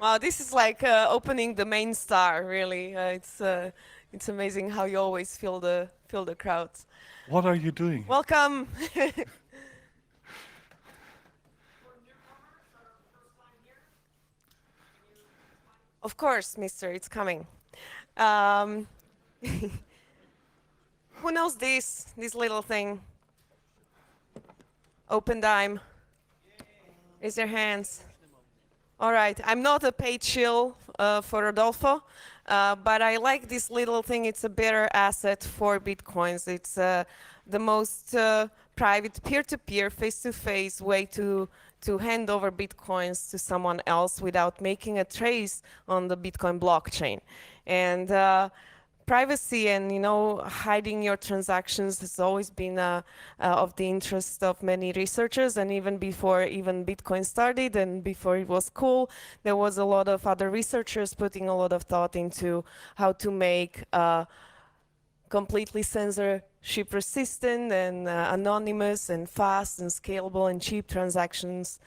Wow, this is like opening the main star, really. It's amazing how you always feel the crowds. What are you doing? Welcome. Of course, mister, it's coming. Um, who knows this little thing? Open dime. Raise your hands. All right, I'm not a paid shill for Rodolfo, but I like this little thing. It's a better asset for Bitcoins. It's the most private peer-to-peer, face-to-face way to hand over Bitcoins to someone else without making a trace on the Bitcoin blockchain. And privacy and hiding your transactions has always been of the interest of many researchers, and even before even Bitcoin started and before it was cool, there was a lot of other researchers putting a lot of thought into how to make completely censorship resistant and anonymous and fast and scalable and cheap transactions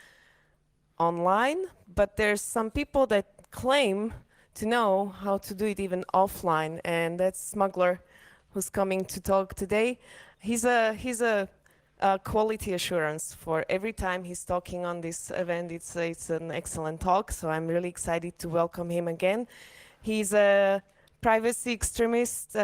online. But there's some people that claim to know how to do it even offline, and that's Smuggler, who's coming to talk today. He's a quality assurance for every time he's talking on this event. It's an excellent talk, so I'm really excited to welcome him again. He's a privacy extremist.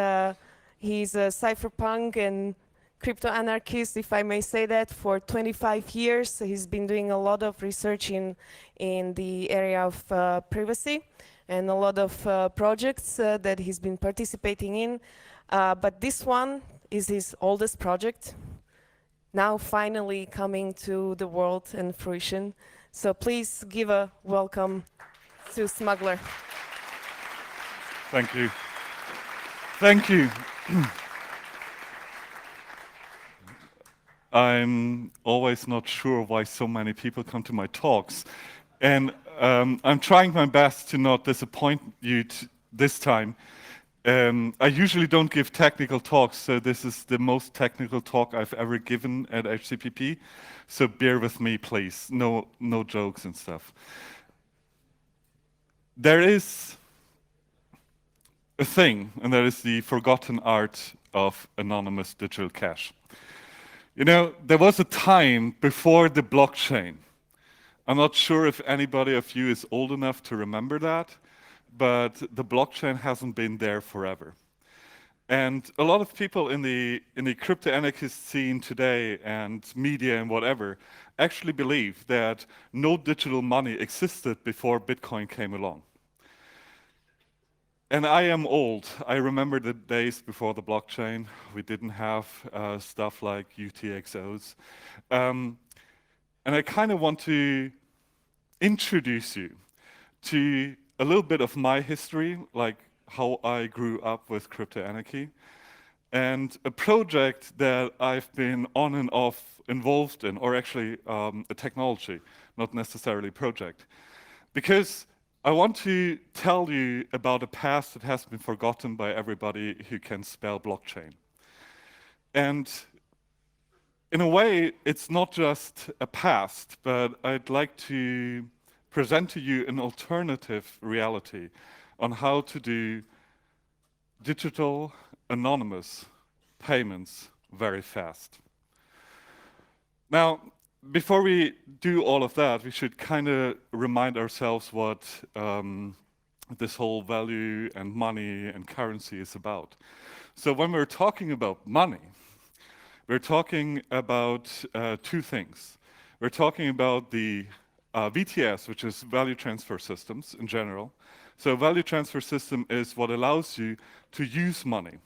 He's a cypherpunk and crypto anarchist, if I may say that, for 25 years. He's been doing a lot of research in the area of privacy and a lot of projects that he's been participating in. But this one is his oldest project, now finally coming to the world and fruition. So please give a welcome to Smuggler. Thank you. Thank you. I'm always not sure why so many people come to my talks. And I'm trying my best to not disappoint you this time. I usually don't give technical talks, so this is the most technical talk I've ever given at HCPP. So bear with me, please. No jokes and stuff. There is a thing, and that is the forgotten art of anonymous digital cash. You know, there was a time before the blockchain. I'm not sure if anybody of you is old enough to remember that, but the blockchain hasn't been there forever. And a lot of people in the crypto anarchist scene today and media and whatever actually believe that no digital money existed before Bitcoin came along. And I am old. I remember the days before the blockchain. We didn't have stuff like UTXOs. And I kind of want to introduce you to a little bit of my history, like how I grew up with crypto anarchy, and a project that I've been on and off involved in, or actually a technology, not necessarily a project. Because I want to tell you about a past that has been forgotten by everybody who can spell blockchain. And in a way, it's not just a past, but I'd like to present to you an alternative reality on how to do digital, anonymous payments very fast. Now, before we do all of that, we should kind of remind ourselves what this whole value and money and currency is about. So when we're talking about money, we're talking about two things. We're talking about the VTS, which is value transfer systems in general. So a value transfer system is what allows you to use money.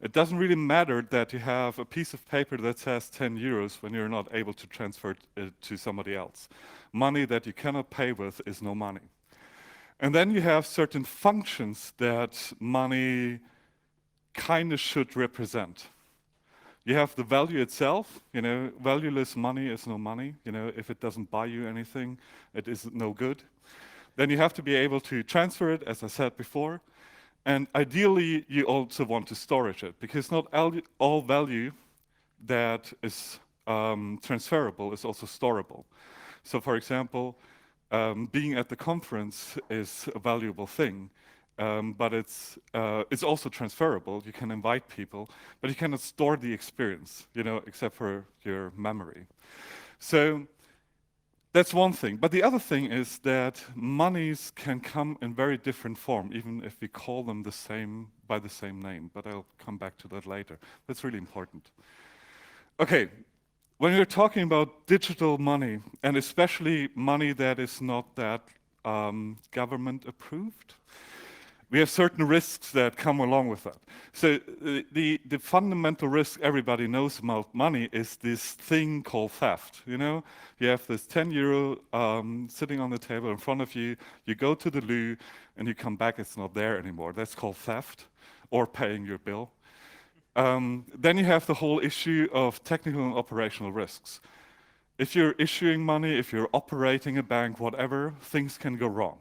It doesn't really matter that you have a piece of paper that says 10 euros when you're not able to transfer it to somebody else. Money that you cannot pay with is no money. And then you have certain functions that money kind of should represent. You have the value itself, valueless money is no money. If it doesn't buy you anything, it is no good. Then you have to be able to transfer it, as I said before. And ideally, you also want to storage it, because not all value that is transferable is also storable. So for example, being at the conference is a valuable thing, but it's also transferable. You can invite people, but you cannot store the experience, except for your memory. So that's one thing. But the other thing is that monies can come in very different form, even if we call them by the same name. But I'll come back to that later. That's really important. Okay, when we're talking about digital money, and especially money that is not that government approved, we have certain risks that come along with that. So the fundamental risk everybody knows about money is this thing called theft. You have this 10 euro sitting on the table in front of you. You go to the loo and you come back, it's not there anymore. That's called theft, or paying your bill. Then you have the whole issue of technical and operational risks. If you're issuing money, if you're operating a bank, whatever, things can go wrong.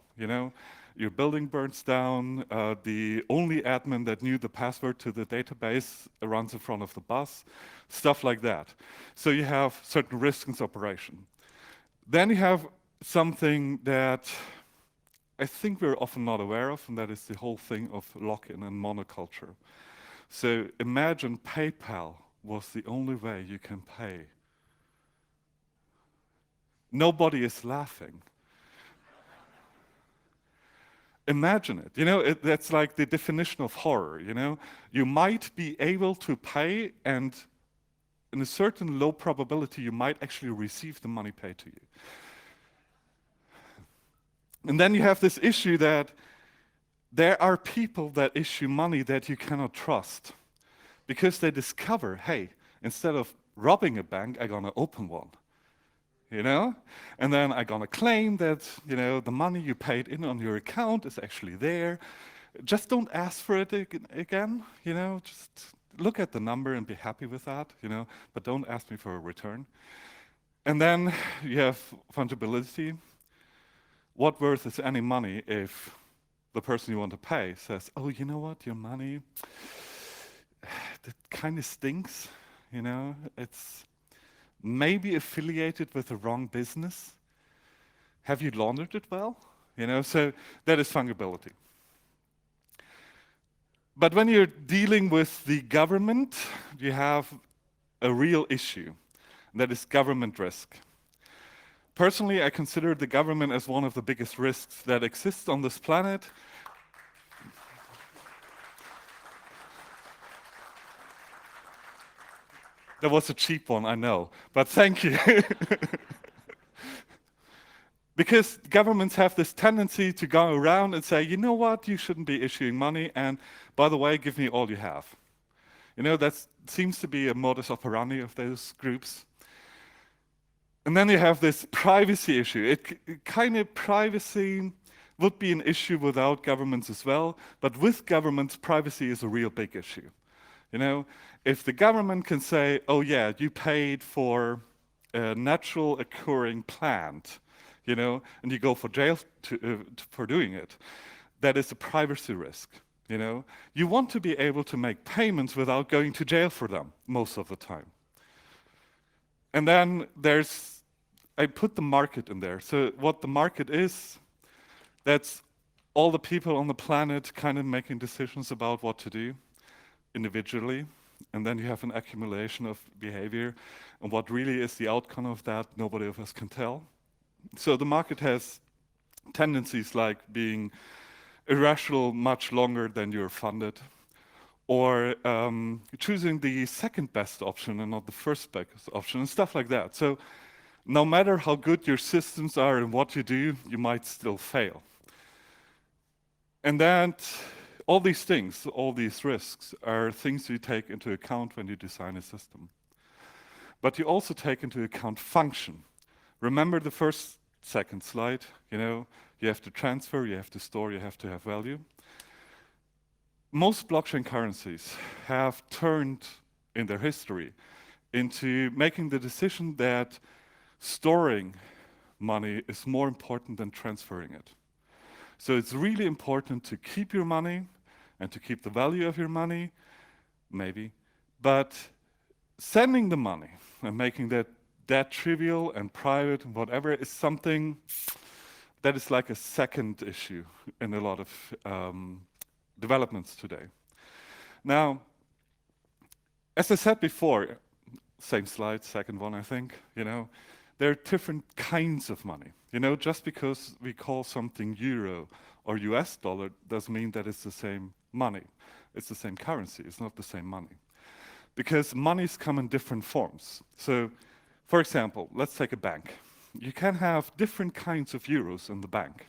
Your building burns down, the only admin that knew the password to the database runs in front of the bus, stuff like that. So you have certain risks in operation. Then you have something that I think we're often not aware of, and that is the whole thing of lock-in and monoculture. So imagine PayPal was the only way you can pay. Nobody is laughing. Imagine it. That's like the definition of horror. You might be able to pay, and in a certain low probability, you might actually receive the money paid to you. And then you have this issue that there are people that issue money that you cannot trust because they discover, hey, instead of robbing a bank, I'm gonna open one. And then I'm gonna claim that, the money you paid in on your account is actually there. Just don't ask for it again, just look at the number and be happy with that, but don't ask me for a return. And then you have fungibility. What worth is any money if the person you want to pay says, oh, you know what, your money, that kind of stinks, it's maybe affiliated with the wrong business. Have you laundered it well? So that is fungibility. But when you're dealing with the government, you have a real issue, and that is government risk. Personally, I consider the government as one of the biggest risks that exists on this planet. That was a cheap one, I know, but thank you. Because governments have this tendency to go around and say, you know what, you shouldn't be issuing money, and by the way, give me all you have. That seems to be a modus operandi of those groups. And then you have this privacy issue. Privacy would be an issue without governments as well, but with governments, privacy is a real big issue. If the government can say, oh yeah, you paid for a natural occurring plant, and you go for jail for doing it, that is a privacy risk. You want to be able to make payments without going to jail for them most of the time. And then I put the market in there. So what the market is, that's all the people on the planet kind of making decisions about what to do individually. And then you have an accumulation of behavior. And what really is the outcome of that, nobody of us can tell. So the market has tendencies like being irrational much longer than you're funded, or choosing the second best option and not the first best option, and stuff like that. So no matter how good your systems are and what you do, you might still fail. And that all these things, all these risks, are things you take into account when you design a system. But you also take into account function. Remember the second slide, you have to transfer, you have to store, you have to have value. Most blockchain currencies have turned in their history into making the decision that storing money is more important than transferring it. So it's really important to keep your money and to keep the value of your money, maybe, but sending the money and making that trivial and private and whatever is something that is like a second issue in a lot of developments today. Now, as I said before, same slide, second one, I think, there are different kinds of money. Just because we call something euro or US dollar doesn't mean that it's the same money. It's the same currency, it's not the same money. Because monies come in different forms. So, for example, let's take a bank. You can have different kinds of euros in the bank.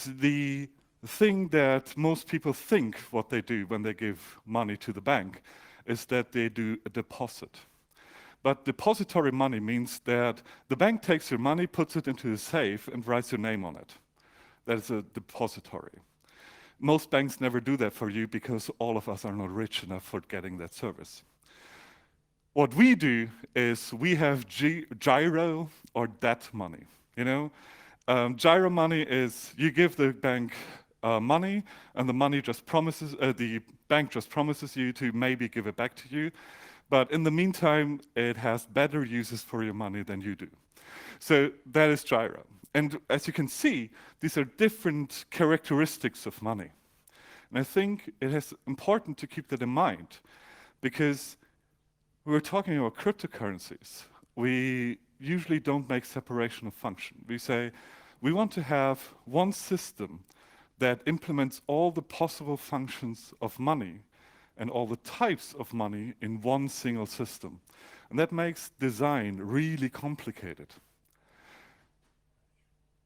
The thing that most people think what they do when they give money to the bank is that they do a deposit. But depository money means that the bank takes your money, puts it into a safe, and writes your name on it. That is a depository. Most banks never do that for you because all of us are not rich enough for getting that service. What we do is we have gyro or debt money. Gyro money is you give the bank money, and the money just promises the bank just promises you to maybe give it back to you, but in the meantime, it has better uses for your money than you do. So that is gyro. And as you can see, these are different characteristics of money. And I think it is important to keep that in mind, because we're talking about cryptocurrencies. We usually don't make separation of function. We say we want to have one system that implements all the possible functions of money and all the types of money in one single system. And that makes design really complicated.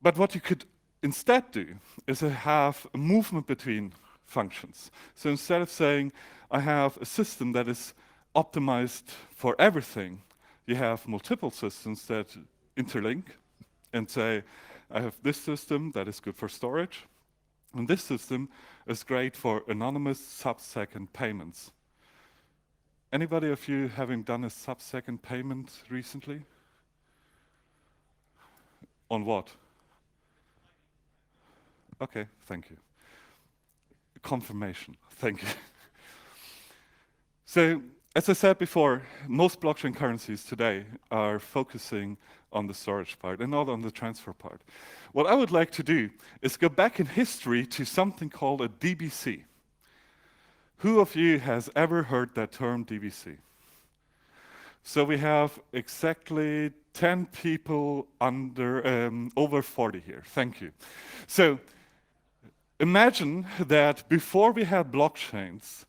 But what you could instead do is have a movement between functions. So instead of saying, I have a system that is optimized for everything, you have multiple systems that interlink and say, I have this system that is good for storage, and this system is great for anonymous sub-second payments. Anybody of you having done a sub-second payment recently? On what? Okay, thank you. Confirmation, thank you. So, as I said before, most blockchain currencies today are focusing on the storage part and not on the transfer part. What I would like to do is go back in history to something called a DBC. Who of you has ever heard that term DBC? So we have exactly 10 people over 40 here. Thank you. So imagine that before we had blockchains,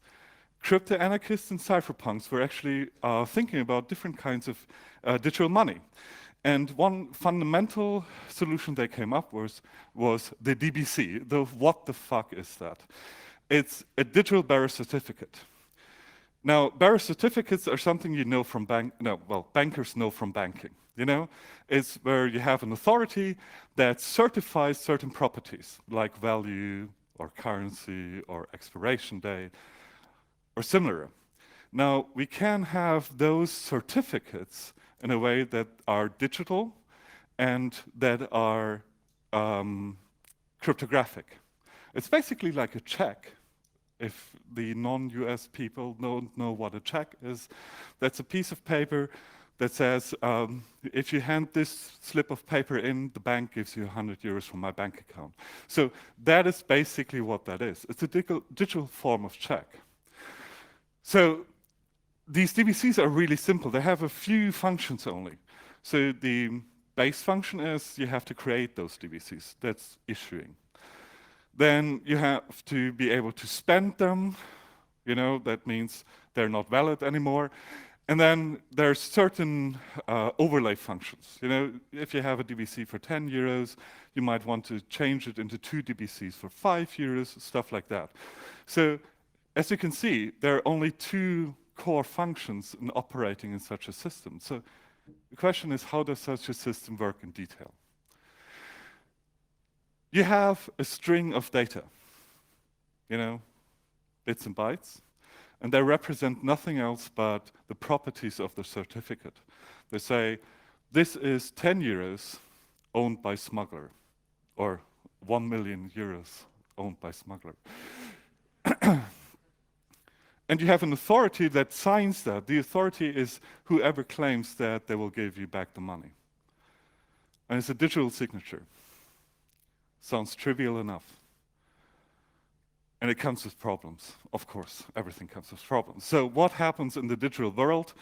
crypto-anarchists and cypherpunks were actually thinking about different kinds of digital money. And one fundamental solution they came up with was the DBC. What the fuck is that? It's a digital bearer certificate. Now, bearer certificates are something you know from bankers know from banking. It's where you have an authority that certifies certain properties, like value or currency or expiration date, or similar. Now, we can have those certificates in a way that are digital and that are cryptographic. It's basically like a check. If the non-US people don't know what a check is, that's a piece of paper that says, if you hand this slip of paper in, the bank gives you 100 euros from my bank account. So that is basically what that is. It's a digital form of check. So these DBCs are really simple. They have a few functions only. So the base function is you have to create those DBCs. That's issuing. Then you have to be able to spend them. That means they're not valid anymore. And then there's certain overlay functions. If you have a DBC for 10 euros, you might want to change it into 2 DBCs for 5 euros, stuff like that. So as you can see, there are only 2 core functions in operating in such a system. So the question is, how does such a system work in detail? You have a string of data, bits and bytes, and they represent nothing else but the properties of the certificate. They say, this is 10 euros owned by Smuggler, or 1 million euros owned by Smuggler. And you have an authority that signs that. The authority is whoever claims that they will give you back the money. And it's a digital signature. Sounds trivial enough. And it comes with problems, of course. Everything comes with problems. So what happens in the digital world?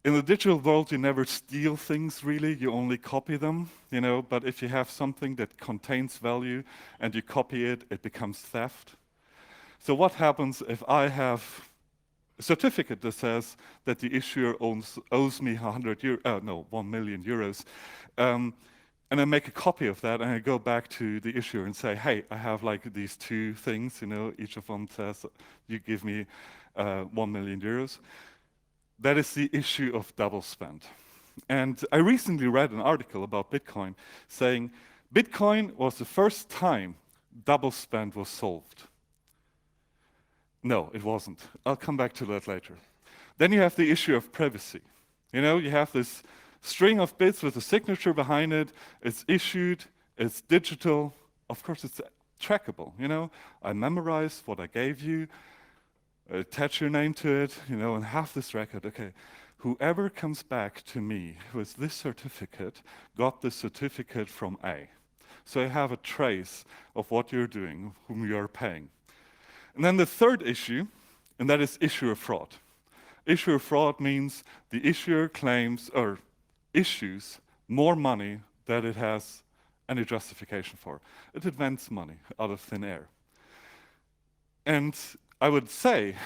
In the digital world, you never steal things, really. You only copy them, But if you have something that contains value and you copy it, it becomes theft. So what happens if I have a certificate that says that the issuer owes me 1 million euros, and I make a copy of that, and I go back to the issuer and say, hey, I have like these two things, each of them says, you give me 1 million euros. That is the issue of double spend. And I recently read an article about Bitcoin saying Bitcoin was the first time double spend was solved. No, it wasn't. I'll come back to that later. Then you have the issue of privacy. You have this string of bits with a signature behind it. It's issued, it's digital. Of course, it's trackable. I memorize what I gave you, attach your name to it, and have this record. Okay, whoever comes back to me with this certificate got this certificate from A. So I have a trace of what you're doing, whom you are paying. And then the third issue, and that is issuer fraud. Issuer fraud means the issuer claims or issues more money than it has any justification for. It invents money out of thin air. And I would say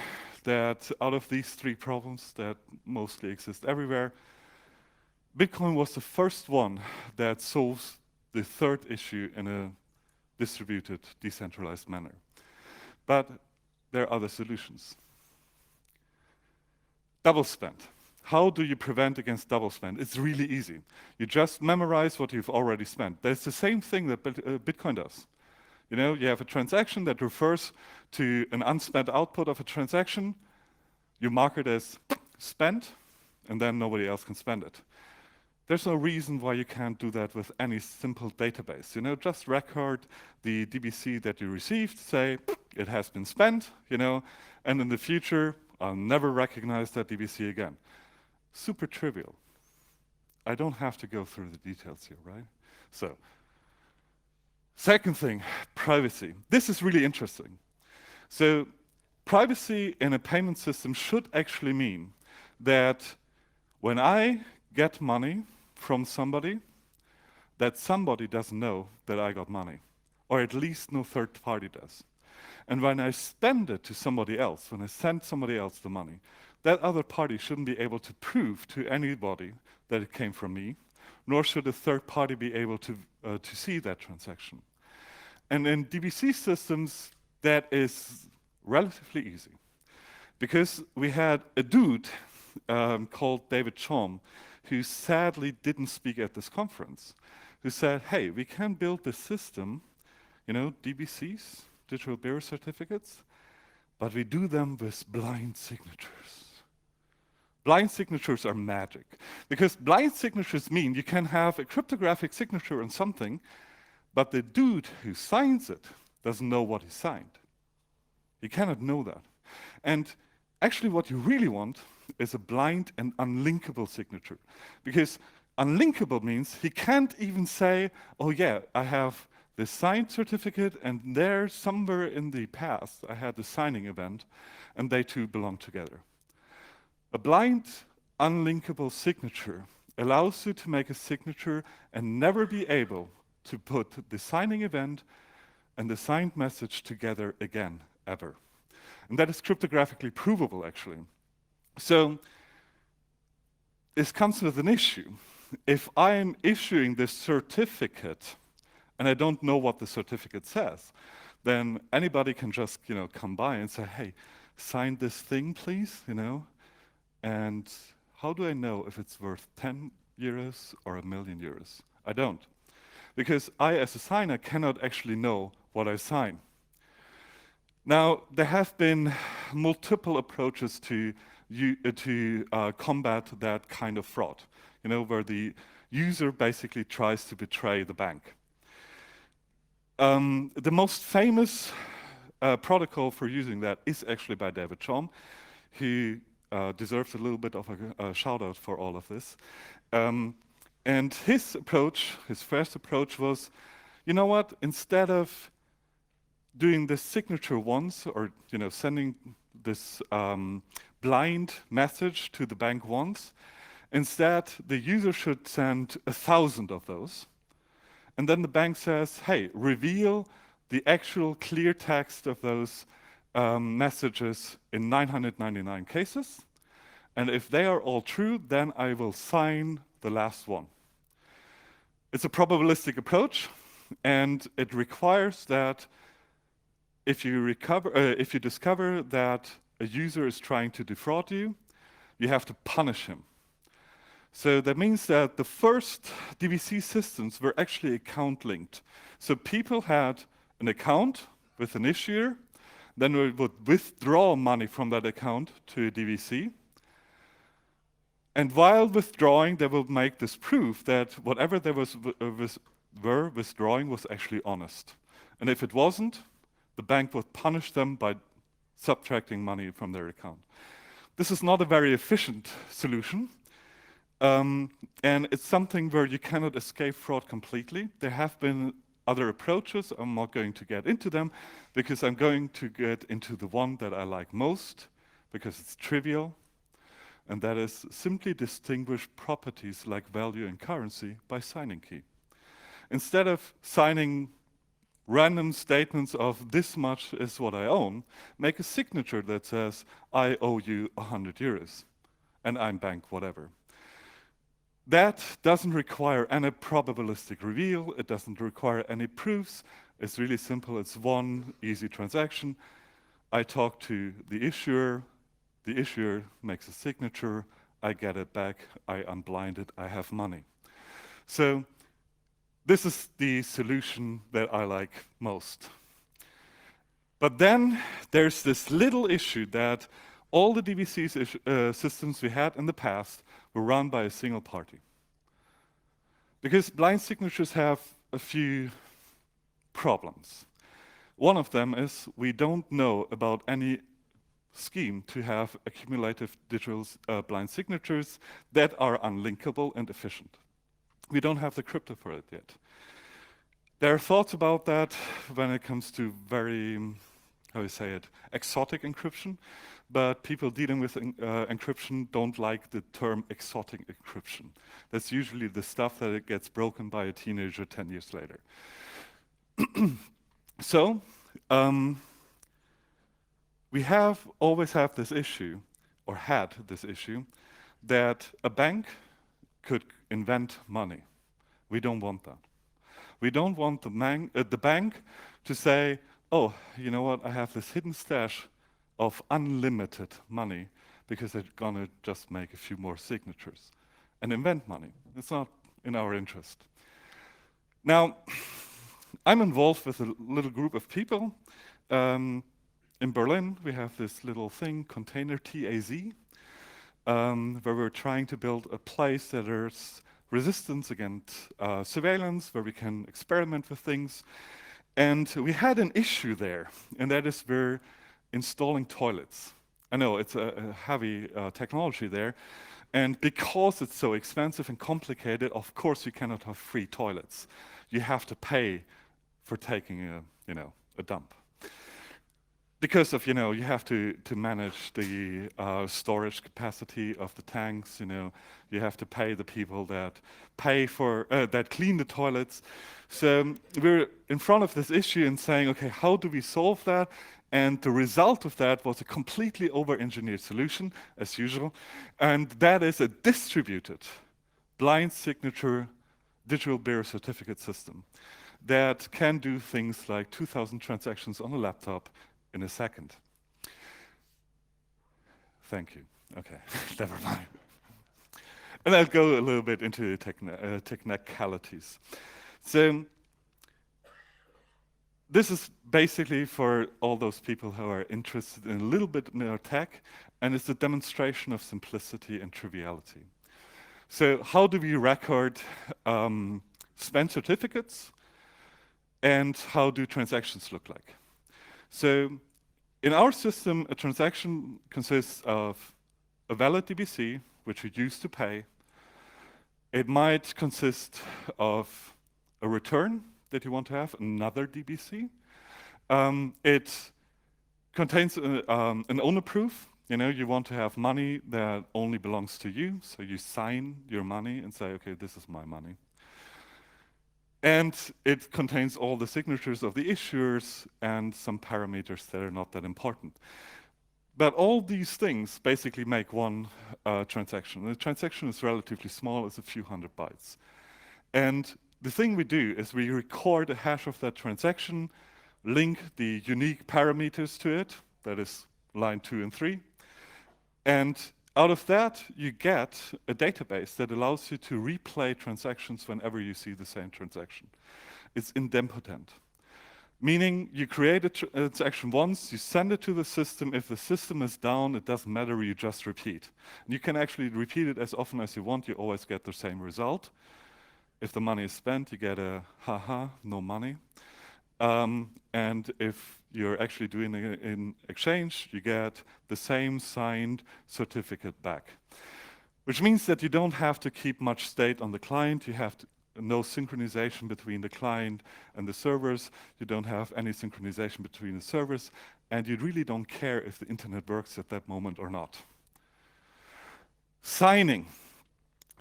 that out of these three problems that mostly exist everywhere, Bitcoin was the first one that solves the third issue in a distributed, decentralized manner. But there are other solutions. Double spend. How do you prevent against double spend? It's really easy. You just memorize what you've already spent. That's the same thing that Bitcoin does. You have a transaction that refers to an unspent output of a transaction. You mark it as spent, and then nobody else can spend it. There's no reason why you can't do that with any simple database. Just record the DBC that you received, say it has been spent, and in the future, I'll never recognize that DBC again. Super trivial. I don't have to go through the details here, right? So, second thing, privacy. This is really interesting. So, privacy in a payment system should actually mean that when I get money from somebody, that somebody doesn't know that I got money, or at least no third party does. And when I spend it to somebody else, when I send somebody else the money, that other party shouldn't be able to prove to anybody that it came from me, nor should a third party be able to see that transaction. And in DBC systems, that is relatively easy, because we had a dude called David Chaum, who sadly didn't speak at this conference, who said, hey, we can build this system, DBCs, digital bearer certificates, but we do them with blind signatures. Blind signatures are magic, because blind signatures mean you can have a cryptographic signature on something, but the dude who signs it doesn't know what he signed. He cannot know that. And actually what you really want is a blind and unlinkable signature, because unlinkable means he can't even say, oh yeah, I have this signed certificate, and there somewhere in the past I had the signing event, and they two belong together. A blind, unlinkable signature allows you to make a signature and never be able to put the signing event and the signed message together again, ever. And that is cryptographically provable, actually. So this comes with an issue. If I am issuing this certificate and I don't know what the certificate says, then anybody can just, come by and say, hey, sign this thing, please, and how do I know if it's worth 10 euros or 1 million euros? I don't. Because I, as a signer, cannot actually know what I sign. Now, there have been multiple approaches to combat that kind of fraud, where the user basically tries to betray the bank. The most famous protocol for using that is actually by David Chaum. He deserves a little bit of a shout out for all of this. And his approach, his first approach was, you know what, instead of doing this signature once, or sending this blind message to the bank once, instead the user should send 1,000 of those. And then the bank says, hey, reveal the actual clear text of those messages in 999 cases. And if they are all true, then I will sign the last one. It's a probabilistic approach, and it requires that if you discover that a user is trying to defraud you, you have to punish him. So that means that the first DVC systems were actually account linked. So people had an account with an issuer, then we would withdraw money from that account to a DVC. And while withdrawing, they will make this proof that whatever they were withdrawing was actually honest. And if it wasn't, the bank would punish them by subtracting money from their account. This is not a very efficient solution. And it's something where you cannot escape fraud completely. There have been other approaches. I'm not going to get into them because I'm going to get into the one that I like most because it's trivial. And that is simply distinguish properties like value and currency by signing key. Instead of signing random statements of this much is what I own, make a signature that says, I owe you 100 euros and I'm bank whatever. That doesn't require any probabilistic reveal. It doesn't require any proofs. It's really simple. It's one easy transaction. I talk to the issuer makes a signature, I get it back, I unblind it, I have money. So this is the solution that I like most. But then there's this little issue that all the DVC systems we had in the past were run by a single party. Because blind signatures have a few problems. One of them is we don't know about any scheme to have accumulative digital blind signatures that are unlinkable and efficient. We don't have the crypto for it yet. There are thoughts about that when it comes to very, exotic encryption, but people dealing with encryption don't like the term exotic encryption. That's usually the stuff that it gets broken by a teenager 10 years later. So, we always have this issue, or had this issue, that a bank could invent money. We don't want that. We don't want the bank to say, oh, you know what, I have this hidden stash of unlimited money because they're gonna just make a few more signatures and invent money. It's not in our interest. Now, I'm involved with a little group of people. In Berlin, we have this little thing, Container TAZ, where we're trying to build a place that is resistance against surveillance, where we can experiment with things. And we had an issue there, and that is we're installing toilets. I know it's a heavy technology there, and because it's so expensive and complicated, of course you cannot have free toilets. You have to pay for taking a dump. Because of, you have to manage the storage capacity of the tanks, you have to pay the people that that clean the toilets. So we're in front of this issue and saying, okay, how do we solve that? And the result of that was a completely over-engineered solution, as usual, and that is a distributed blind signature digital bearer certificate system that can do things like 2,000 transactions on a laptop in a second. Thank you. Okay, never mind. And I'll go a little bit into technicalities. So this is basically for all those people who are interested in a little bit more tech, and it's a demonstration of simplicity and triviality. So how do we record spend certificates, and how do transactions look like? So in our system, a transaction consists of a valid DBC, which we use to pay. It might consist of a return that you want to have, another DBC. It contains an owner proof. You know, you want to have money that only belongs to you, so you sign your money and say, okay, this is my money. And it contains all the signatures of the issuers and some parameters that are not that important. But all these things basically make one transaction. The transaction is relatively small, it's a few hundred bytes. And the thing we do is we record a hash of that transaction, link the unique parameters to it, that is line 2 and 3, and out of that you get a database that allows you to replay transactions whenever you see the same transaction. It's idempotent, meaning you create a transaction once, you send it to the system. If the system is down, it doesn't matter, you just repeat. And you can actually repeat it as often as you want, you always get the same result. If the money is spent, you get a haha, no money. And if you're actually doing it in exchange, you get the same signed certificate back. Which means that you don't have to keep much state on the client, you have no synchronization between the client and the servers, you don't have any synchronization between the servers, and you really don't care if the internet works at that moment or not. Signing.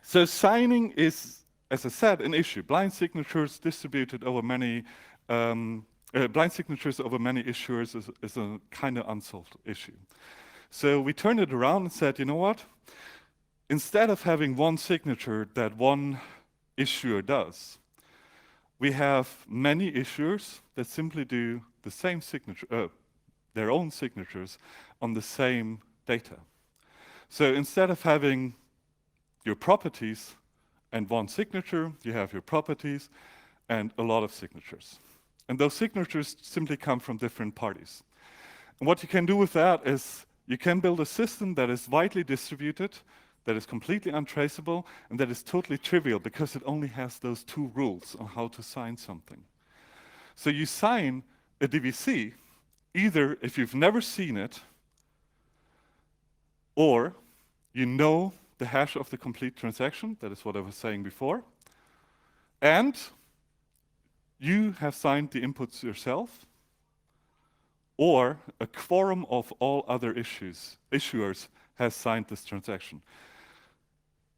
So signing is, as I said, an issue. Blind signatures distributed over many blind signatures over many issuers is a kind of unsolved issue. So we turned it around and said, you know what? Instead of having one signature that one issuer does, we have many issuers that simply do the same signature, their own signatures on the same data. So instead of having your properties and one signature, you have your properties and a lot of signatures. And those signatures simply come from different parties. And what you can do with that is you can build a system that is widely distributed, that is completely untraceable, and that is totally trivial because it only has those two rules on how to sign something. So you sign a DVC either if you've never seen it, or you know the hash of the complete transaction, that is what I was saying before, and you have signed the inputs yourself, or a quorum of all other issuers has signed this transaction.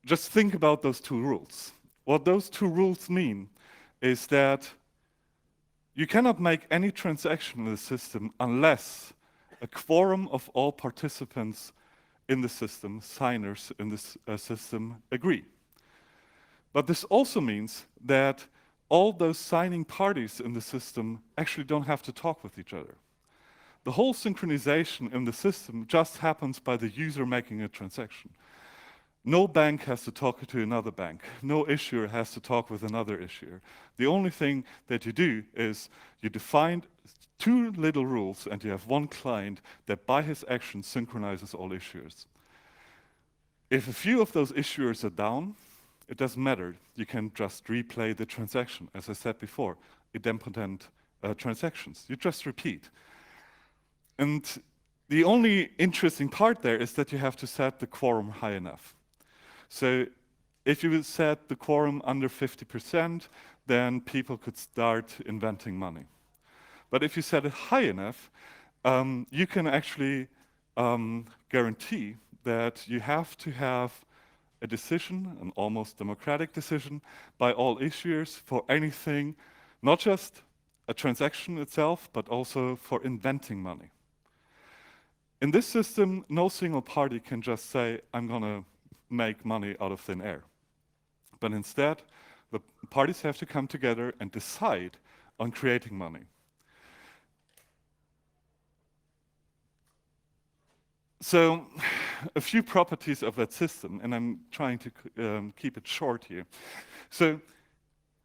Just think about those two rules. What those two rules mean is that you cannot make any transaction in the system unless a quorum of all participants in the system, signers in this system, agree. But this also means that all those signing parties in the system actually don't have to talk with each other. The whole synchronization in the system just happens by the user making a transaction. No bank has to talk to another bank. No issuer has to talk with another issuer. The only thing that you do is you define two little rules and you have one client that by his action synchronizes all issuers. If a few of those issuers are down, it doesn't matter. You can just replay the transaction. As I said before, idempotent transactions. You just repeat. And the only interesting part there is that you have to set the quorum high enough. So if you set the quorum under 50%, then people could start inventing money. But if you set it high enough, you can actually guarantee that you have to have a decision, an almost democratic decision, by all issuers for anything, not just a transaction itself, but also for inventing money. In this system, no single party can just say, I'm going to make money out of thin air. But instead, the parties have to come together and decide on creating money. So, a few properties of that system, and I'm trying to keep it short here. So,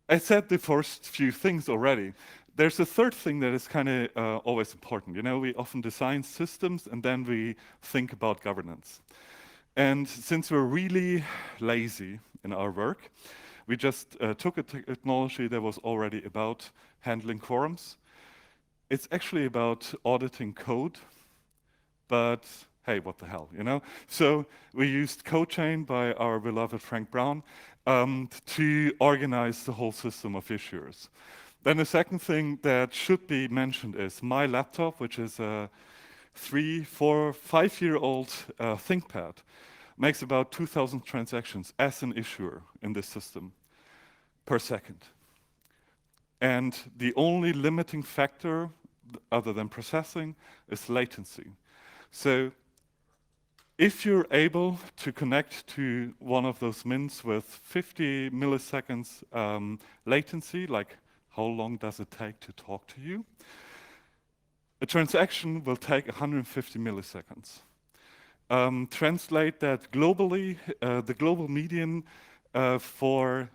I said the first few things already. There's a third thing that is kind of always important. You know, we often design systems and then we think about governance. And since we're really lazy in our work, we just took a technology that was already about handling quorums. It's actually about auditing code, but hey, what the hell, you know? So we used CodeChain by our beloved Frank Brown to organize the whole system of issuers. Then the second thing that should be mentioned is my laptop, which is a 3, 4, 5-year-old ThinkPad, makes about 2,000 transactions as an issuer in this system per second. And the only limiting factor, other than processing, is latency. So if you're able to connect to one of those mints with 50 milliseconds latency, like how long does it take to talk to you, a transaction will take 150 milliseconds. Translate that globally, the global median for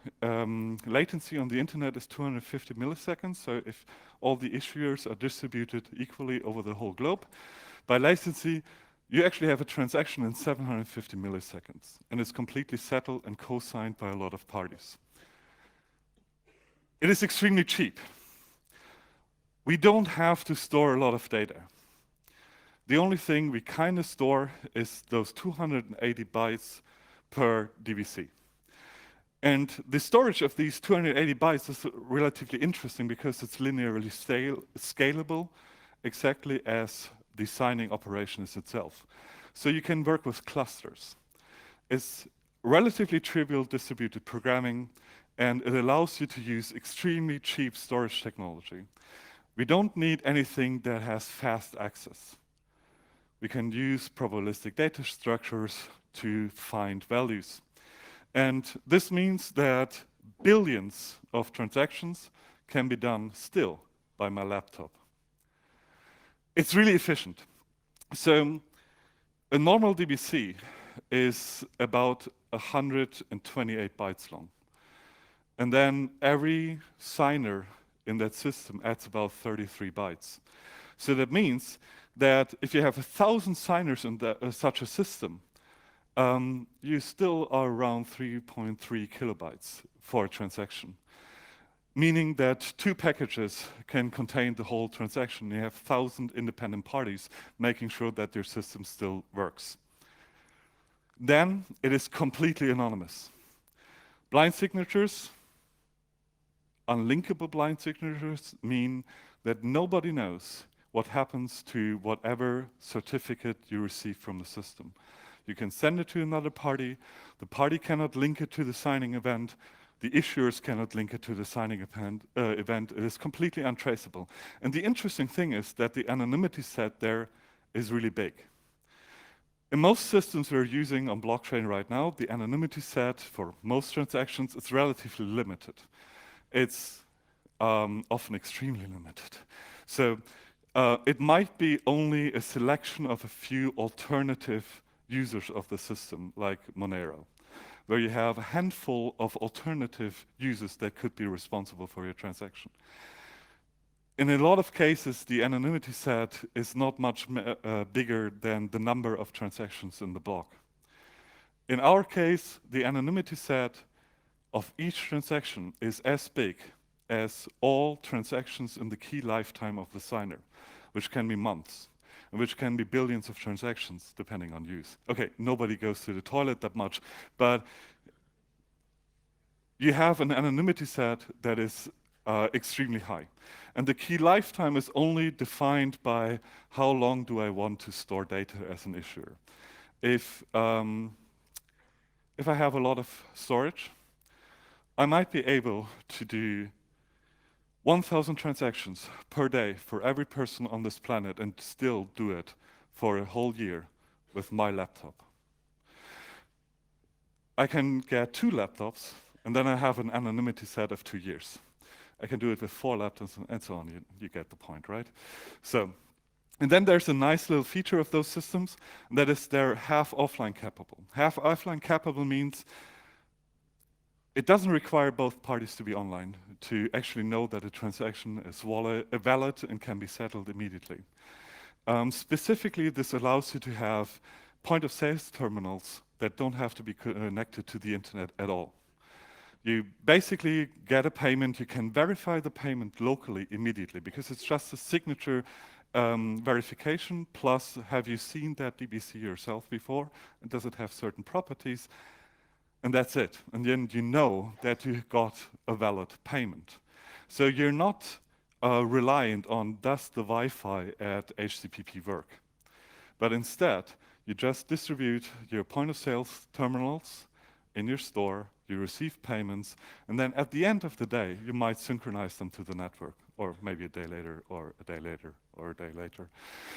latency on the internet is 250 milliseconds. So if all the issuers are distributed equally over the whole globe, by latency, you actually have a transaction in 750 milliseconds, and it's completely settled and co-signed by a lot of parties. It is extremely cheap. We don't have to store a lot of data. The only thing we kind of store is those 280 bytes per DVC. And the storage of these 280 bytes is relatively interesting because it's linearly scalable, exactly as the signing operation is itself. So you can work with clusters. It's relatively trivial distributed programming, and it allows you to use extremely cheap storage technology. We don't need anything that has fast access. We can use probabilistic data structures to find values. And this means that billions of transactions can be done still by my laptop. It's really efficient. So a normal DBC is about 128 bytes long. And then every signer in that system adds about 33 bytes. So that means that if you have 1,000 signers in such a system, you still are around 3.3 kilobytes for a transaction. Meaning that 2 packages can contain the whole transaction. You have 1,000 independent parties making sure that your system still works. Then it is completely anonymous. Blind signatures, unlinkable blind signatures mean that nobody knows what happens to whatever certificate you receive from the system. You can send it to another party, the party cannot link it to the signing event, the issuers cannot link it to the signing event. It is completely untraceable. And the interesting thing is that the anonymity set there is really big. In most systems we're using on blockchain right now, the anonymity set for most transactions is relatively limited. It's often extremely limited. So it might be only a selection of a few alternative users of the system, like Monero, where you have a handful of alternative users that could be responsible for your transaction. In a lot of cases, the anonymity set is not much bigger than the number of transactions in the block. In our case, the anonymity set of each transaction is as big as all transactions in the key lifetime of the signer, which can be months, and which can be billions of transactions, depending on use. Okay, nobody goes to the toilet that much, but you have an anonymity set that is extremely high. And the key lifetime is only defined by how long do I want to store data as an issuer. If I have a lot of storage, I might be able to do 1,000 transactions per day for every person on this planet and still do it for a whole year with my laptop. I can get 2 laptops, and then I have an anonymity set of 2 years. I can do it with 4 laptops and so on. You get the point, right? So, and then there's a nice little feature of those systems, and that is they're half offline capable. Half offline capable means it doesn't require both parties to be online to actually know that a transaction is valid and can be settled immediately. Specifically, this allows you to have point-of-sale terminals that don't have to be connected to the internet at all. You basically get a payment, you can verify the payment locally immediately because it's just a signature verification plus have you seen that DBC yourself before and does it have certain properties, and that's it. And then you know that you got a valid payment. So you're not reliant on does the Wi-Fi at HCPP work, but instead you just distribute your point of sales terminals in your store, you receive payments, and then at the end of the day, you might synchronize them to the network, or maybe a day later, or a day later, or a day later.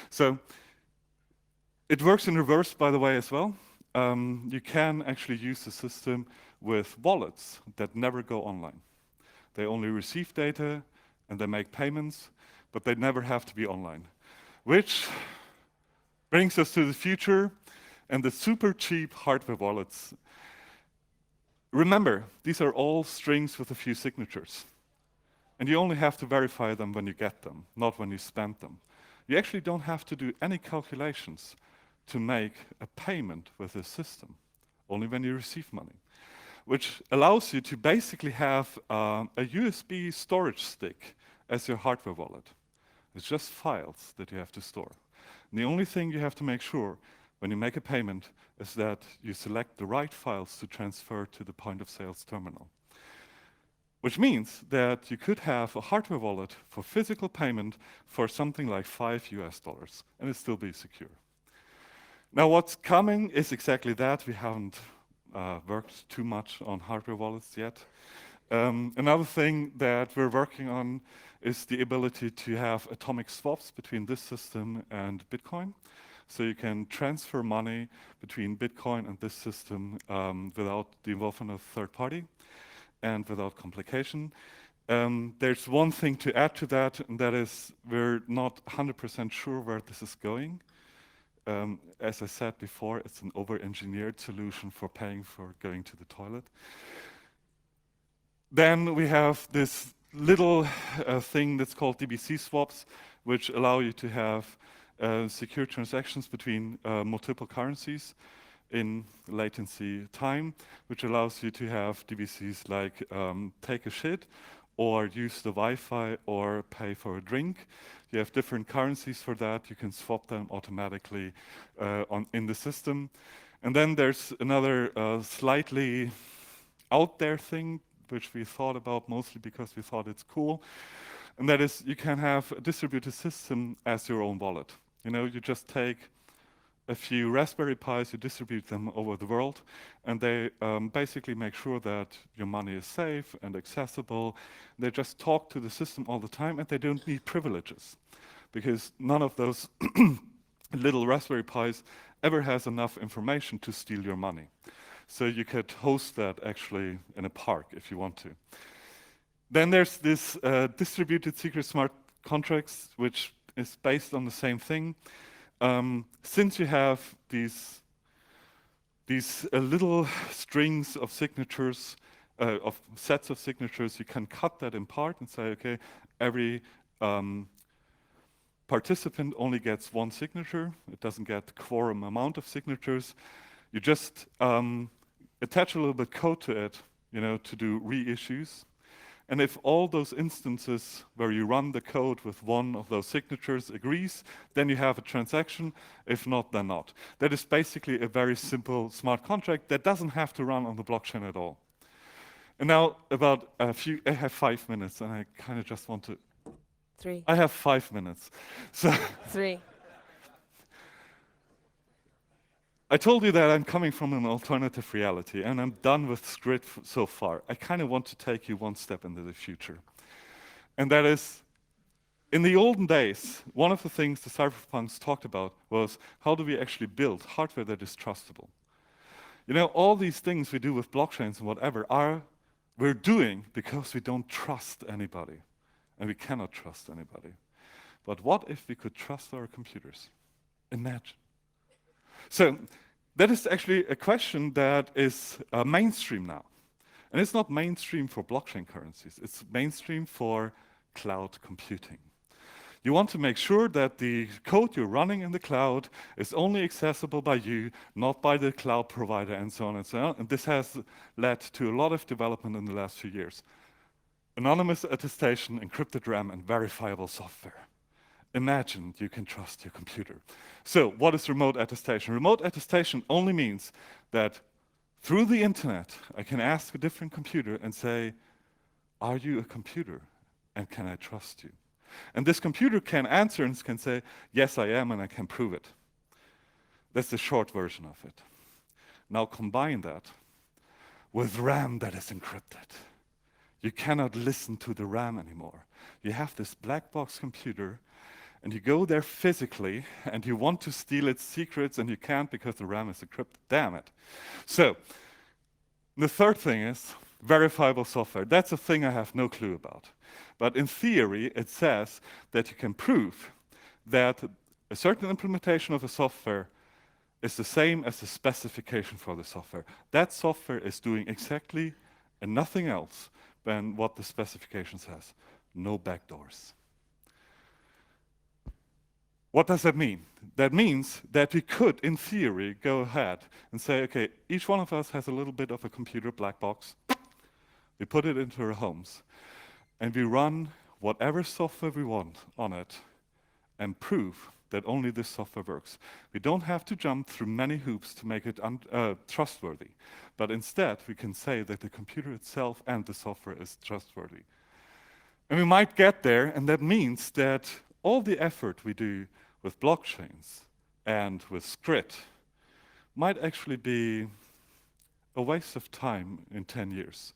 So it works in reverse, by the way, as well. You can actually use the system with wallets that never go online. They only receive data and they make payments, but they never have to be online. Which brings us to the future and the super cheap hardware wallets. Remember, these are all strings with a few signatures. And you only have to verify them when you get them, not when you spend them. You actually don't have to do any calculations to make a payment with this system, only when you receive money, which allows you to basically have a USB storage stick as your hardware wallet. It's just files that you have to store. And the only thing you have to make sure when you make a payment is that you select the right files to transfer to the point of sales terminal. Which means that you could have a hardware wallet for physical payment for something like $5 and it still be secure. Now what's coming is exactly that. We haven't worked too much on hardware wallets yet. Another thing that we're working on is the ability to have atomic swaps between this system and Bitcoin. So you can transfer money between Bitcoin and this system without the involvement of a third party and without complication. There's one thing to add to that, and that is we're not 100% sure where this is going. As I said before, it's an over-engineered solution for paying for going to the toilet. Then we have this little thing that's called DBC swaps, which allow you to have secure transactions between multiple currencies in latency time, which allows you to have DBCs like take a shit or use the Wi-Fi or pay for a drink. You have different currencies for that. You can swap them automatically in the system. And then there's another slightly out there thing, which we thought about mostly because we thought it's cool. And that is you can have a distributed system as your own wallet. You know, you just take a few Raspberry Pis, you distribute them over the world, and they basically make sure that your money is safe and accessible. They just talk to the system all the time, and they don't need privileges, because none of those little Raspberry Pis ever has enough information to steal your money. So you could host that actually in a park if you want to. Then there's this distributed secret smart contracts, which is based on the same thing. Since you have these little strings of signatures, of sets of signatures, you can cut that in part and say, okay, every participant only gets one signature. It doesn't get the quorum amount of signatures. You just attach a little bit code to it, you know, to do reissues. And if all those instances where you run the code with one of those signatures agrees, then you have a transaction. If not, then not. That is basically a very simple smart contract that doesn't have to run on the blockchain at all. And now I have 5 minutes, and I kind of just want to... 3. I have 5 minutes. So 3. I told you that I'm coming from an alternative reality, and I'm done with Script so far. I kind of want to take you one step into the future. And that is, in the olden days, one of the things the cypherpunks talked about was how do we actually build hardware that is trustable? You know, all these things we do with blockchains and whatever we're doing because we don't trust anybody, and we cannot trust anybody. But what if we could trust our computers? Imagine. So that is actually a question that is mainstream now. And it's not mainstream for blockchain currencies. It's mainstream for cloud computing. You want to make sure that the code you're running in the cloud is only accessible by you, not by the cloud provider, and so on and so on. And this has led to a lot of development in the last few years. Anonymous attestation, encrypted RAM, and verifiable software. Imagine you can trust your computer. So what is remote attestation? Remote attestation only means that through the internet, I can ask a different computer and say, are you a computer? And can I trust you? And this computer can answer and can say, yes, I am, and I can prove it. That's the short version of it. Now combine that with RAM that is encrypted. You cannot listen to the RAM anymore. You have this black box computer, and you go there physically, and you want to steal its secrets, and you can't because the RAM is encrypted. Damn it. So, the third thing is verifiable software. That's a thing I have no clue about. But in theory, it says that you can prove that a certain implementation of a software is the same as the specification for the software. That software is doing exactly and nothing else than what the specification says. No backdoors. What does that mean? That means that we could, in theory, go ahead and say, okay, each one of us has a little bit of a computer black box. We put it into our homes, and we run whatever software we want on it and prove that only this software works. We don't have to jump through many hoops to make it trustworthy, but instead we can say that the computer itself and the software is trustworthy. And we might get there, and that means that all the effort we do with blockchains and with Scrit might actually be a waste of time in 10 years.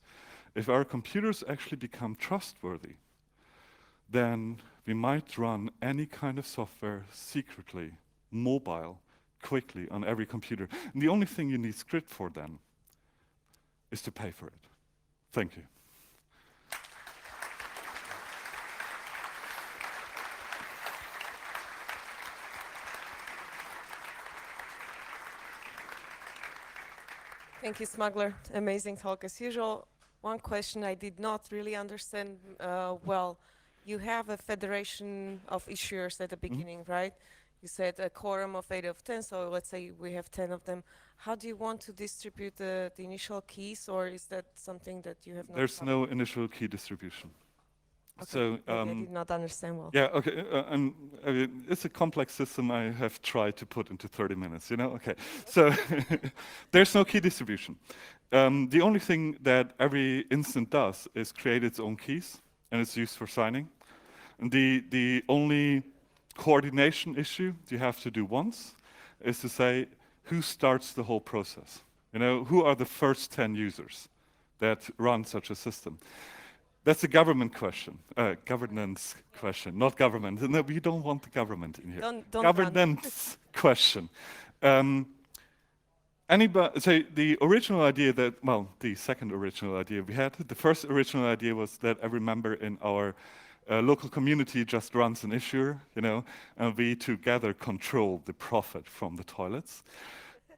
If our computers actually become trustworthy, then we might run any kind of software secretly, mobile, quickly on every computer. And the only thing you need Scrit for then is to pay for it. Thank you. Thank you, Smuggler. Amazing talk as usual. One question I did not really understand well. You have a federation of issuers at the beginning, right? You said a quorum of 8 of 10, so let's say we have 10 of them. How do you want to distribute the initial keys, or is that something that you have not There's covered? no initial key distribution. Okay, So, maybe I did not understand well. yeah, okay. I mean, it's a complex system I have tried to put into 30 minutes, you know? Okay. So there's no key distribution. The only thing that every instant does is create its own keys, and it's used for signing. And the only coordination issue you have to do once is to say who starts the whole process. You know, who are the first 10 users that run such a system? That's a government question, governance question, not government. No, we don't want the government in here. Don't Governance question. So the original idea that, well, the second original idea we had, the first original idea was that every member in our local community just runs an issuer, you know, and we together control the profit from the toilets.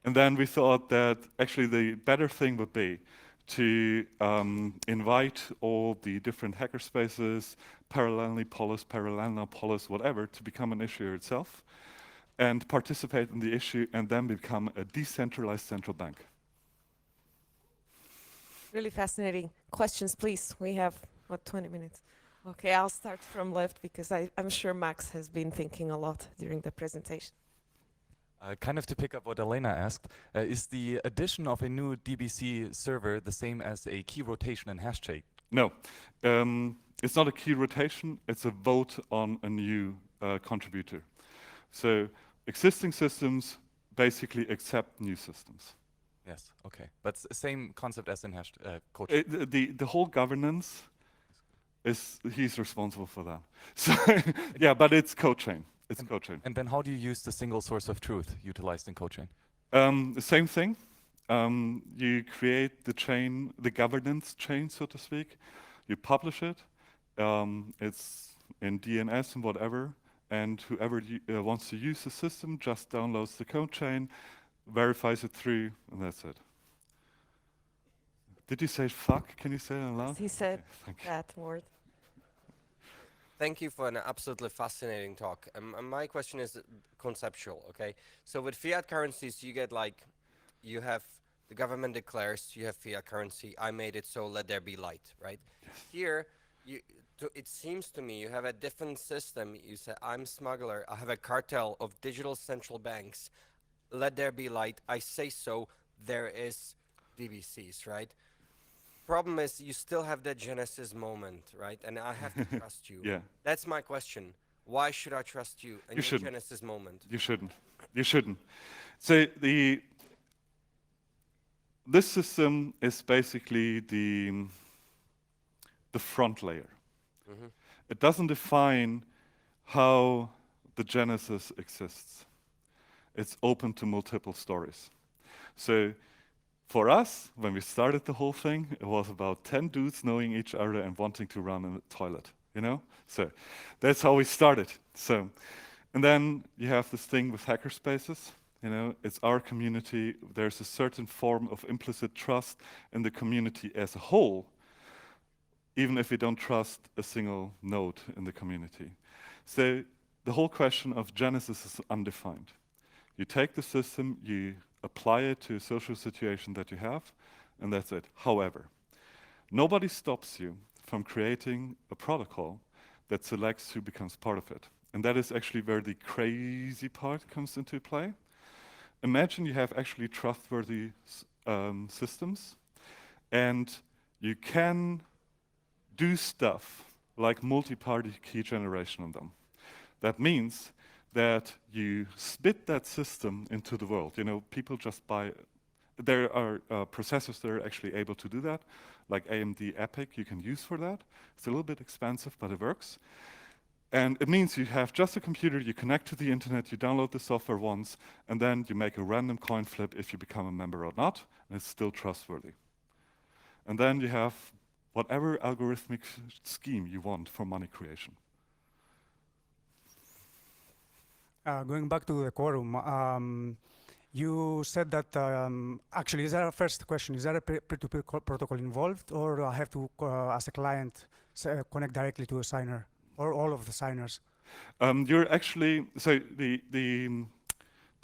And then we thought that actually the better thing would be to invite all the different hackerspaces, Parallelnopolis, whatever, to become an issuer itself and participate in the issue and then become a decentralized central bank. Really fascinating. Questions, please. We have, what, 20 minutes? Okay, I'll start from left because I'm sure Max has been thinking a lot during the presentation. Kind of to pick up what Elena asked, is the addition of a new DBC server the same as a key rotation and hash check? No, it's not a key rotation, it's a vote on a new contributor. So existing systems basically accept new systems. Yes, okay. But same concept as in hash code. The whole governance he's responsible for that. So yeah, but it's code chain. It's code chain. And then how do you use the single source of truth utilized in code chain? The same thing. You create the chain, the governance chain, so to speak. You publish it. It's in DNS and whatever. And whoever wants to use the system just downloads the code chain, verifies it through, and that's it. Did you say fuck? Can you say it aloud? He said Okay, that word. Thank you for an absolutely fascinating talk. My question is conceptual, okay? So with fiat currencies, you get like, you have, the government declares you have fiat currency, I made it, so let there be light, right? Yes. Here, it seems to me you have a different system. You say, I'm Smuggler, I have a cartel of digital central banks, let there be light, I say so, there is DBCs, right? problem is you still have that Genesis moment, right? And I have to trust you. Yeah, That's my question. Why should I trust you in you your shouldn't. Genesis moment? You shouldn't. You shouldn't. So this system is basically the front layer. Mhm. It doesn't define how the Genesis exists. It's open to multiple stories. So for us, when we started the whole thing, it was about 10 dudes knowing each other and wanting to run in the toilet, you know? So that's how we started. So, and then you have this thing with hackerspaces, you know, it's our community. There's a certain form of implicit trust in the community as a whole, even if we don't trust a single node in the community. So the whole question of Genesis is undefined. You take the system, you apply it to a social situation that you have, and that's it. However, nobody stops you from creating a protocol that selects who becomes part of it. And that is actually where the crazy part comes into play. Imagine you have actually trustworthy systems, and you can do stuff like multi-party key generation on them. That means that you spit that system into the world. You know, people just buy. There are processors that are actually able to do that, like AMD EPIC you can use for that. It's a little bit expensive, but it works. And it means you have just a computer, you connect to the internet, you download the software once, and then you make a random coin flip if you become a member or not, and it's still trustworthy. And then you have whatever algorithmic scheme you want for money creation. Going back to the quorum, you said that, actually, is there a first question, is there a peer-to-peer protocol involved, or I have to, as a client, connect directly to a signer, or all of the signers? You're actually, so the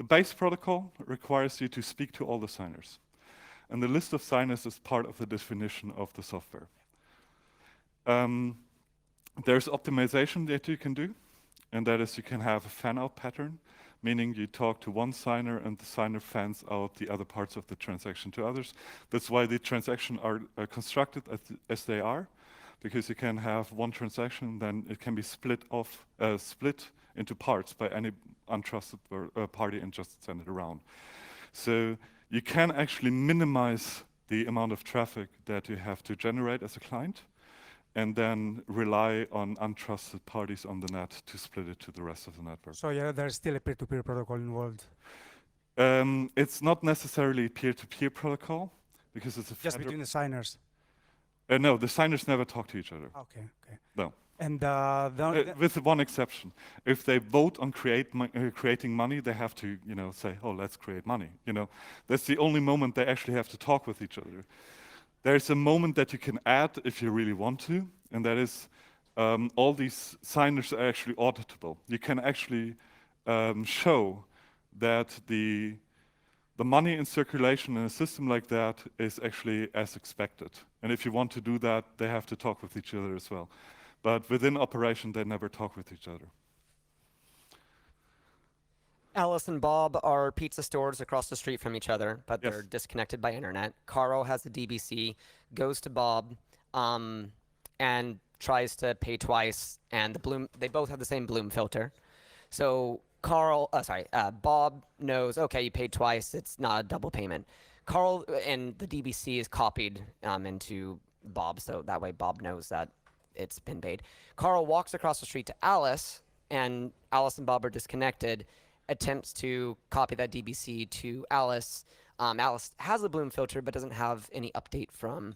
base protocol requires you to speak to all the signers. And the list of signers is part of the definition of the software. There's optimization that you can do, and that is you can have a fan-out pattern, meaning you talk to one signer and the signer fans out the other parts of the transaction to others. That's why the transactions are constructed as they are, because you can have one transaction, then it can be split into parts by any untrusted party and just send it around. So you can actually minimize the amount of traffic that you have to generate as a client, and then rely on untrusted parties on the net to split it to the rest of the network. So yeah, there's still a peer-to-peer protocol involved. It's not necessarily peer-to-peer protocol, because it's a Just between the signers. No, the signers never talk to each other. Okay, okay. No. And With one exception. If they vote on creating money, they have to, you know, say, oh, let's create money. You know, that's the only moment they actually have to talk with each other. There's a moment that you can add if you really want to, and that is all these signers are actually auditable. You can actually show that the money in circulation in a system like that is actually as expected. And if you want to do that, they have to talk with each other as well. But within operation, they never talk with each other. Alice and Bob are pizza stores across the street from each other, but Yes. they're disconnected by internet. Carl has a DBC, goes to Bob, and tries to pay twice, and they both have the same Bloom filter. So Bob knows, okay, you paid twice, it's not a double payment. Carl and the DBC is copied into Bob, so that way Bob knows that it's been paid. Carl walks across the street to Alice, and Alice and Bob are disconnected, attempts to copy that DBC to Alice. Alice has a Bloom filter, but doesn't have any update from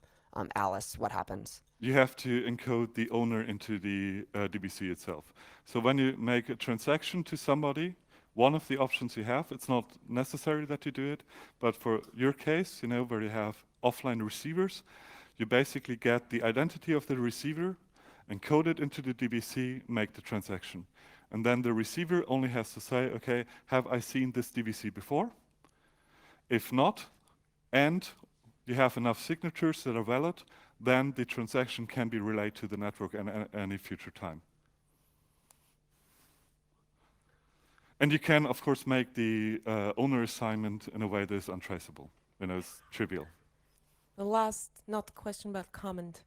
Alice. What happens? You have to encode the owner into the DBC itself. So when you make a transaction to somebody, one of the options you have, it's not necessary that you do it, but for your case, you know, where you have offline receivers, you basically get the identity of the receiver, encode it into the DBC, make the transaction. And then the receiver only has to say, okay, have I seen this DBC before? If not, and you have enough signatures that are valid, then the transaction can be relayed to the network at any future time. And you can, of course, make the owner assignment in a way that is untraceable, you know, it's trivial. The last, not question, but comment.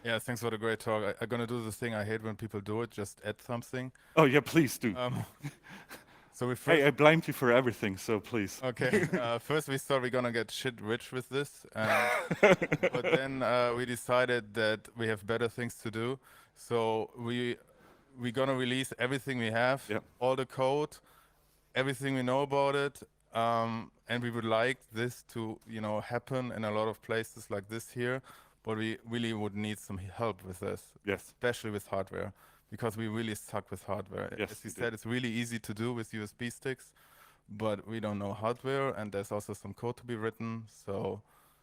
Yeah, thanks for the great talk. I'm gonna do the thing I hate when people do it, just add something. Oh yeah, please do. So we first, Hey, I blamed you for everything, so please. okay, first we thought we're gonna get shit rich with this, but then we decided that we have better things to do. So we're gonna release everything we have, Yep. all the code, everything we know about it, and we would like this to, you know, happen in a lot of places like this here, but we really would need some help with this, Yes. especially with hardware, because we really suck with hardware. Yes, As you we do. said, it's really easy to do with USB sticks, but we don't know hardware, and there's also some code to be written. So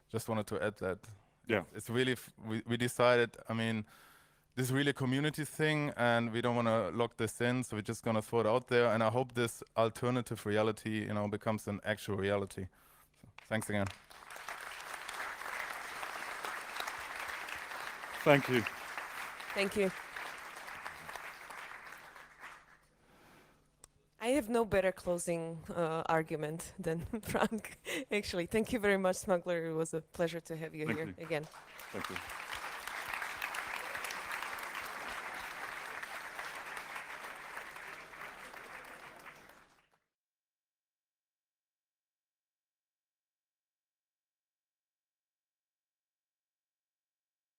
just wanted to add that. Yeah. It's really, we decided, I mean, this is really a community thing, and we don't want to lock this in, so we're just going to throw it out there, and I hope this alternative reality, you know, becomes an actual reality. So, thanks again. Thank you. Thank you. I have no better closing argument than Frank. Actually, thank you very much, Smuggler. It was a pleasure to have you Thank here you. again. Thank you.